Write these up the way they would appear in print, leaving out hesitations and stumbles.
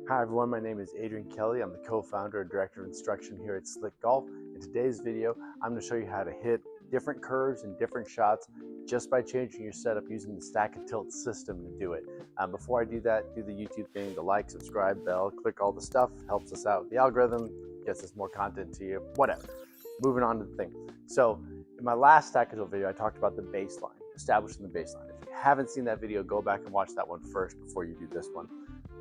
Hi everyone, my name is Adrian Kelly. I'm the co-founder and director of instruction here at SLICGOLF. In today's video, I'm going to show you how to hit different curves and different shots just by changing your setup using the stack and tilt system to do it. Before I do that, do the YouTube thing, the like, subscribe, bell, click all the stuff, helps us out with the algorithm, gets us more content to you, whatever. Moving on to the thing. So in my last stack and tilt video, I talked about the baseline, establishing the baseline. If you haven't seen that video, go back and watch that one first before you do this one.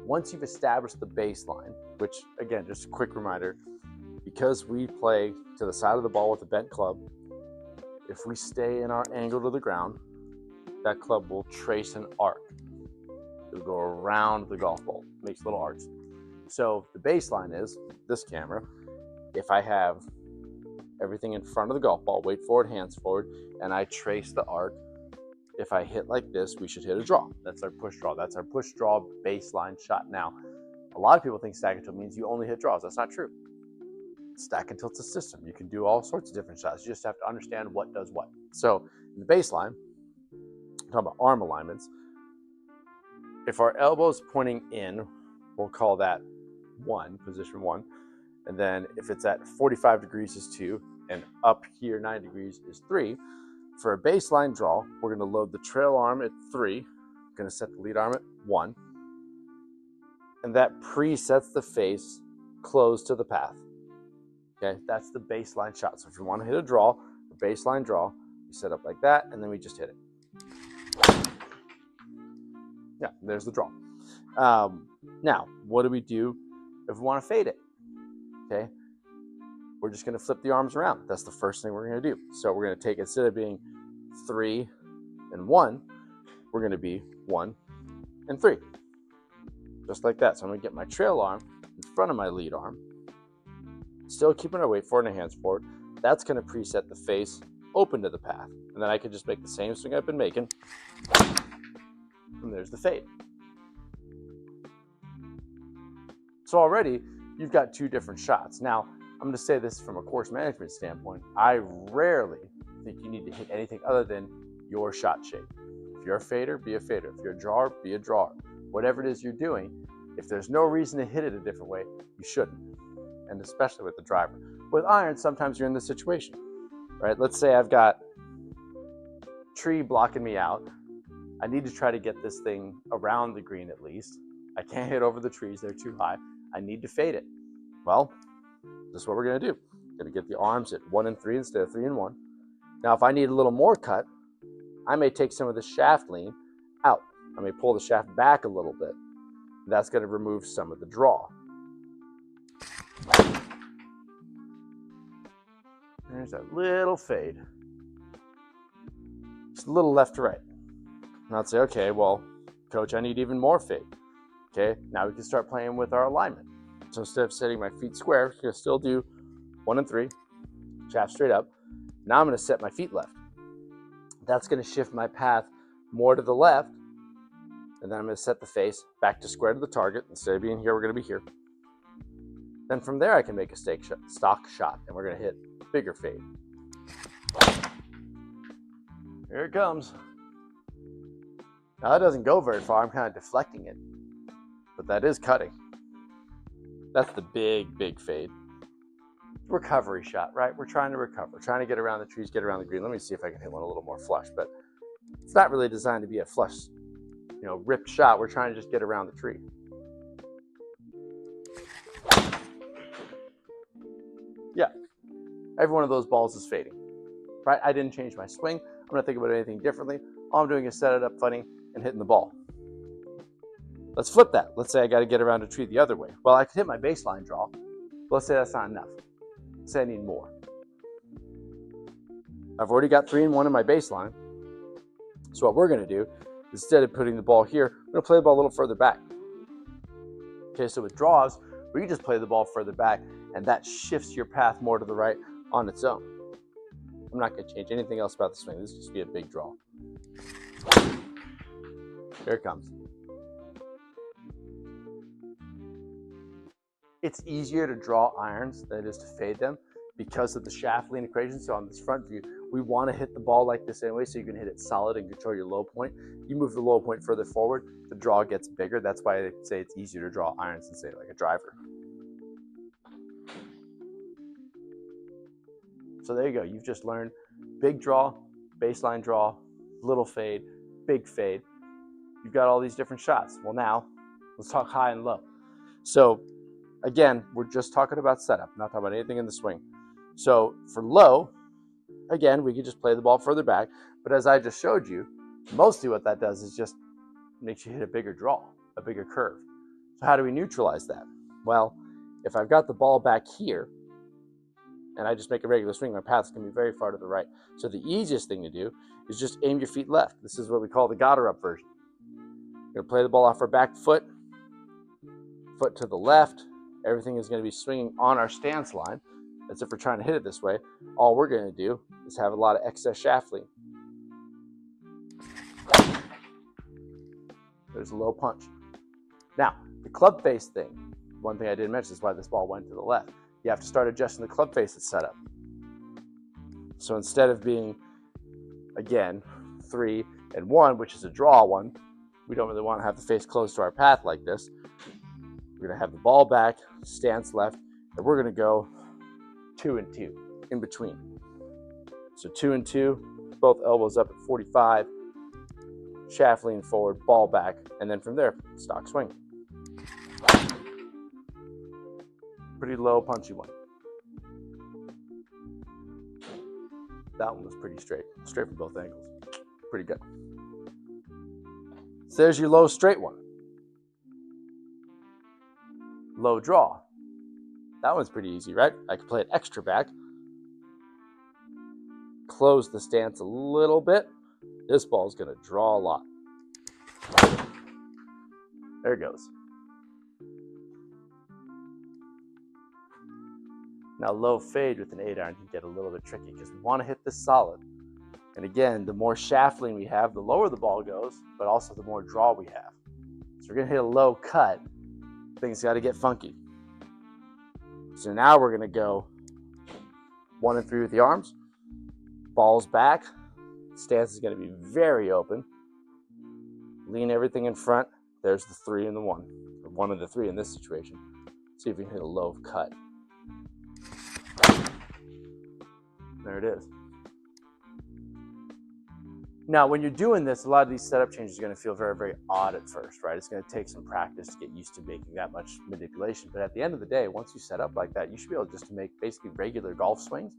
Once you've established the baseline, which again, just a quick reminder, because we play to the side of the ball with a bent club, if we stay in our angle to the ground, that club will trace an arc. It'll go around the golf ball, makes little arcs. So the baseline is this camera. If I have everything in front of the golf ball, weight forward, hands forward, and I trace the arc, if I hit like this, we should hit a draw. That's our push draw. That's our push draw baseline shot. Now, a lot of people think stack and tilt means you only hit draws. That's not true. Stack and tilt's a system. You can do all sorts of different shots. You just have to understand what does what. So in the baseline, talk about arm alignments. If our elbow's pointing in, we'll call that 1, position 1. And then if it's at 45 degrees is 2, and up here 9 degrees is 3. For a baseline draw, we're going to load the trail arm at 3. We're going to set the lead arm at 1. And that presets the face close to the path. Okay, that's the baseline shot. So if you want to hit a draw, a baseline draw, you set up like that, and then we just hit it. Yeah, there's the draw. Now, what do we do if we want to fade it? Okay. We're just going to flip the arms around. That's the first thing we're going to do. So we're going to take, instead of being 3 and 1, we're going to be 1 and 3. Just like that. So I'm going to get my trail arm in front of my lead arm. Still keeping our weight forward and hands forward. That's going to preset the face open to the path. And then I can just make the same swing I've been making. And there's the fade. So already you've got 2 different shots. Now, I'm going to say this from a course management standpoint. I rarely think you need to hit anything other than your shot shape. If you're a fader, be a fader. If you're a drawer, be a drawer. Whatever it is you're doing, if there's no reason to hit it a different way, you shouldn't. And especially with the driver. With irons, sometimes you're in this situation, right? Let's say I've got a tree blocking me out. I need to try to get this thing around the green at least. I can't hit over the trees, they're too high. I need to fade it. Well, this is what we're going to do. We're going to get the arms at 1 and 3 instead of 3 and 1. Now, if I need a little more cut, I may take some of the shaft lean out. I may pull the shaft back a little bit. That's going to remove some of the draw. There's that little fade. Just a little left to right. And I'd say, okay, well, coach, I need even more fade. Okay, now we can start playing with our alignment. So instead of setting my feet square, I'm going to still do 1 and 3, shaft straight up. Now I'm going to set my feet left. That's going to shift my path more to the left. And then I'm going to set the face back to square to the target. Instead of being here, we're going to be here. Then from there, I can make a stock shot, and we're going to hit bigger fade. Here it comes. Now that doesn't go very far. I'm kind of deflecting it, but that is cutting. That's the big, big fade. Recovery shot, right? We're trying to recover. We're trying to get around the trees, get around the green. Let me see if I can hit one a little more flush, but it's not really designed to be a flush, ripped shot. We're trying to just get around the tree. Yeah, every one of those balls is fading, right? I didn't change my swing. I'm not thinking about anything differently. All I'm doing is set it up funny and hitting the ball. Let's flip that. Let's say I got to get around a tree the other way. Well, I could hit my baseline draw, but let's say that's not enough. Let's say I need more. I've already got 3 and 1 in my baseline. So what we're going to do, instead of putting the ball here, we're going to play the ball a little further back. Okay, so with draws, we can just play the ball further back, and that shifts your path more to the right on its own. I'm not going to change anything else about the swing. This will just be a big draw. Here it comes. It's easier to draw irons than it is to fade them because of the shaft lean equation. So on this front view, We want to hit the ball like this anyway, so you can hit it solid and control your low point. You move the low point further forward, the draw gets bigger. That's why they say it's easier to draw irons than, say, like a driver. So there you go. You've just learned big draw, baseline draw, little fade, big fade. You've got all these different shots. Well, now let's talk high and low. So again, we're just talking about setup, not talking about anything in the swing. So for low, again, we could just play the ball further back. But as I just showed you, mostly what that does is just makes you hit a bigger draw, a bigger curve. So how do we neutralize that? Well, if I've got the ball back here and I just make a regular swing, my path's going to be very far to the right. So the easiest thing to do is just aim your feet left. This is what we call the gutter up version. We're going to play the ball off our back foot, foot to the left. Everything is going to be swinging on our stance line. That's if we're trying to hit it this way. All we're going to do is have a lot of excess shaft lean. There's a low punch. Now, the club face thing, one thing I didn't mention is why this ball went to the left. You have to start adjusting the club face at setup. So instead of being, again, 3 and 1, which is a draw one, we don't really want to have the face close to our path like this. We're going to have the ball back, stance left, and we're going to go 2 and 2 in between. So 2 and 2, both elbows up at 45, shaft lean forward, ball back, and then from there, stock swing. Pretty low, punchy one. That one was pretty straight from both angles. Pretty good. So there's your low straight one. Low draw. That one's pretty easy, right? I can play it extra back. Close the stance a little bit. This ball is going to draw a lot. There it goes. Now low fade with an 8-iron can get a little bit tricky because we want to hit this solid. And again, the more shaft lean we have, the lower the ball goes, but also the more draw we have. So we're going to hit a low cut. Things got to get funky. So now we're going to go 1 and 3 with the arms. Ball's back. Stance is going to be very open. Lean everything in front. There's the 3 and the 1. Or 1 and the 3 in this situation. See if we can hit a low cut. There it is. Now, when you're doing this, a lot of these setup changes are going to feel very, very odd at first, right? It's going to take some practice to get used to making that much manipulation. But at the end of the day, once you set up like that, you should be able just to make basically regular golf swings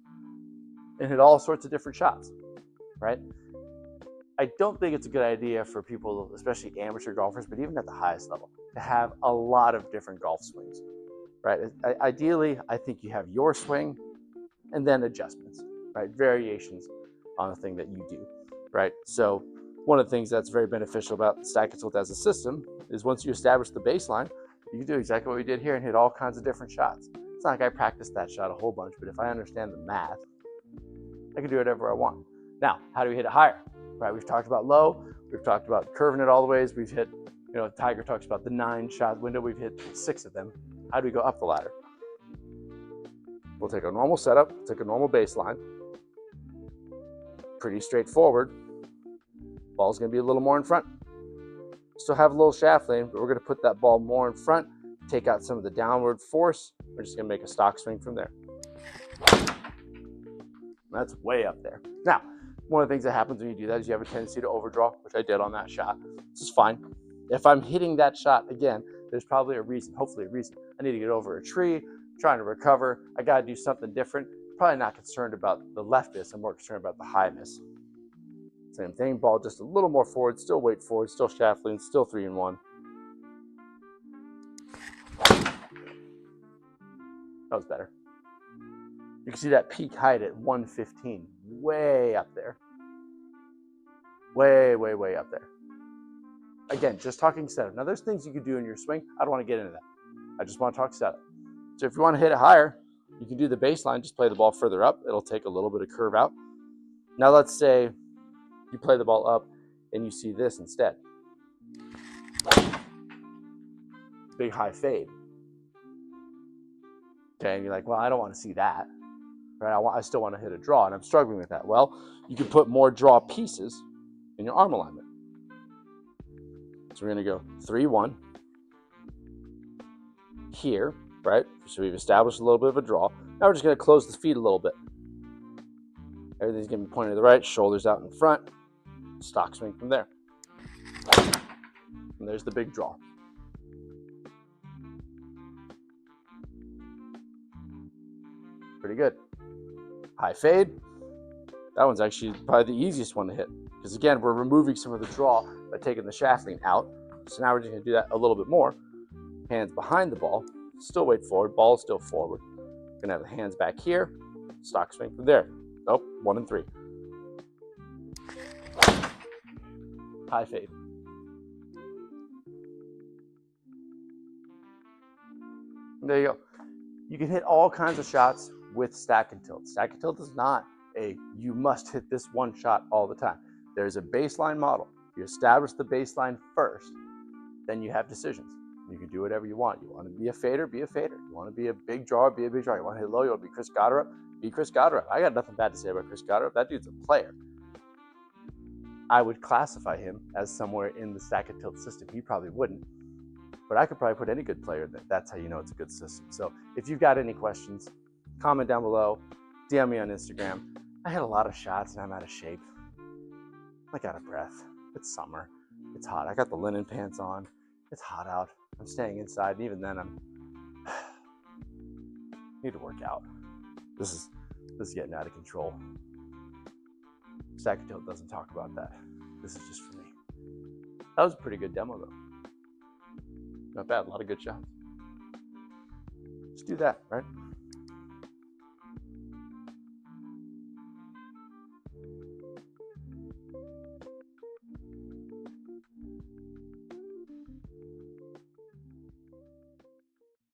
and hit all sorts of different shots, right? I don't think it's a good idea for people, especially amateur golfers, but even at the highest level, to have a lot of different golf swings, right? Ideally, I think you have your swing and then adjustments, right? Variations on the thing that you do. Right, so one of the things that's very beneficial about Stack and Tilt as a system is once you establish the baseline, you can do exactly what we did here and hit all kinds of different shots. It's not like I practiced that shot a whole bunch, but if I understand the math, I can do whatever I want. Now, how do we hit it higher? Right, we've talked about low, we've talked about curving it all the ways, we've hit, Tiger talks about the 9-shot window, we've hit 6 of them. How do we go up the ladder? We'll take a normal setup, take a normal baseline, pretty straightforward. Ball's going to be a little more in front. Still have a little shaft lean, but we're going to put that ball more in front, take out some of the downward force. We're just going to make a stock swing from there. That's way up there. Now, one of the things that happens when you do that is you have a tendency to overdraw, which I did on that shot. This is fine. If I'm hitting that shot again, there's probably a reason, hopefully a reason. I need to get over a tree, trying to recover. I got to do something different. Probably not concerned about the left miss. I'm more concerned about the high miss. Same thing, ball just a little more forward, still weight forward, still shaft lean, still 3 and 1. That was better. You can see that peak height at 115, way up there. Way, way, way up there. Again, just talking setup. Now there's things you can do in your swing. I don't want to get into that. I just want to talk setup. So if you want to hit it higher, you can do the baseline, just play the ball further up. It'll take a little bit of curve out. Now let's say you play the ball up and you see this instead. Big high fade. Okay, and you're like, well, I don't want to see that. right? I still want to hit a draw, and I'm struggling with that. Well, you can put more draw pieces in your arm alignment. So we're going to go 3-1 here, right? So we've established a little bit of a draw. Now we're just going to close the feet a little bit. Everything's going to be pointed to the right, shoulders out in front, stock swing from there. And there's the big draw. Pretty good. High fade. That one's actually probably the easiest one to hit, because again, we're removing some of the draw by taking the shaft lean out. So now we're just going to do that a little bit more. Hands behind the ball, still weight forward, ball still forward. We're going to have the hands back here, stock swing from there. Nope, 1 and 3. High fade. There you go. You can hit all kinds of shots with stack and tilt. Stack and tilt is not you must hit this one shot all the time. There's a baseline model. You establish the baseline first, then you have decisions. You can do whatever you want. You want to be a fader, be a fader. You want to be a big drawer, be a big drawer. You want to hit low, you want to be Chris Goddard, be Chris Goddard. I got nothing bad to say about Chris Goddard. That dude's a player. I would classify him as somewhere in the stack and tilt system. He probably wouldn't, but I could probably put any good player in there. That's how you know it's a good system. So if you've got any questions, comment down below, DM me on Instagram. I had a lot of shots and I'm out of shape. I'm out of breath. It's summer. It's hot. I got the linen pants on. It's hot out. I'm staying inside, and even then I'm need to work out. This is getting out of control. Stack and tilt doesn't talk about that. This is just for me. That was a pretty good demo though. Not bad, a lot of good shots. Just do that, right?